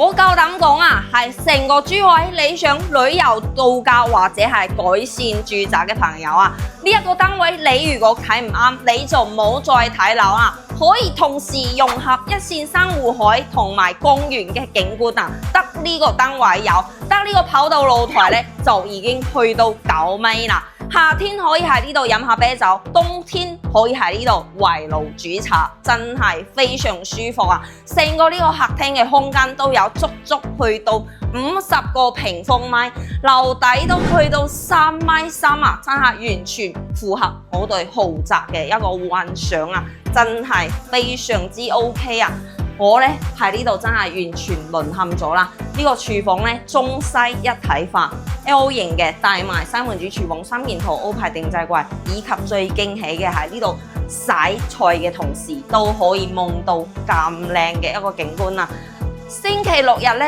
我夠膽講啊，係成個珠海你想旅遊度假或者係改善住宅嘅朋友啊，呢一個單位你如果睇唔啱，你就唔好再睇樓啦。可以同時融合一線生活海同埋公園嘅景觀啊，得呢個單位有，得呢個跑道露台咧就已經去到9米啦。夏天可以喺呢度飲下啤酒，冬天可以喺呢度圍爐煮茶，真係非常舒服啊！成個呢個客廳嘅空間都有足足去到50個平方米，樓底都去到3.3米啊！真係完全符合我對豪宅嘅一個幻想啊！真係非常之 OK 啊！我呢喺呢度真係完全淪陷咗啦！呢個廚房呢，中西一體化 ，L 型嘅帶埋三門主廚房3件套歐派定製櫃，以及最驚喜嘅係呢度洗菜嘅同時都可以望到咁靚嘅一個景觀啊！星期6日呢，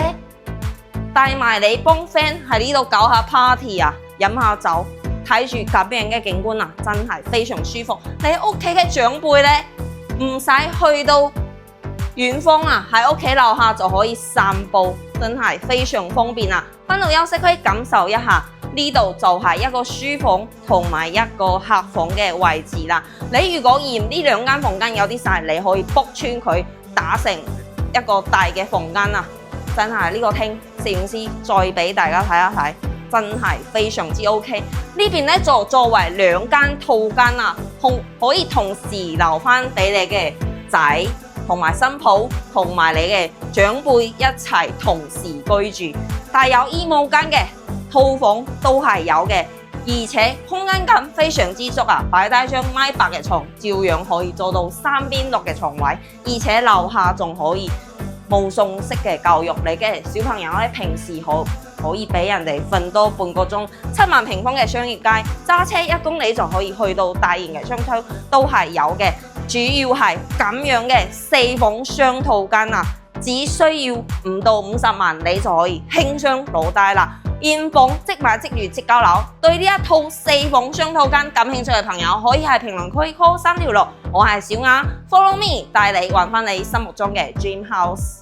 帶埋你幫 friend 喺呢度搞下 party 啊，飲下酒，睇住咁樣嘅景觀啊，真係非常舒服。你屋企嘅長輩呢，唔使去到遠方啊，喺屋企樓下就可以散步，真係非常方便啊！返到休息區感受一下，呢度就係一個書房同埋一個客房嘅位置啦。你如果嫌呢2間房間有啲細，你可以卜穿佢打成一個大嘅房間啊！真係呢個廳攝影師再俾大家睇一睇，真係非常之 OK。呢邊呢就作為2間套間啊，可以同時留翻俾你嘅仔同埋新抱同埋你嘅長輩一齊同時居住，帶有衣帽間嘅套房都係有嘅，而且空間感非常之足啊！擺低張1.8米嘅床，照樣可以做到3邊落嘅床位，而且樓下仲可以無縫式嘅教育你嘅小朋友咧，平時可以俾人哋瞓多半個鐘。7萬平方嘅商業街，揸車1公里就可以去到大型嘅商場，都係有嘅。主要係咁樣嘅4房雙套間啊，只需要5到50萬，你就可以輕鬆攞低啦。現房即買即預即交樓，對呢一套4房雙套間感興趣嘅朋友，可以喺評論區 call 3條6，我係小雅 ，follow me 帶你揾返你心目中嘅 dream house。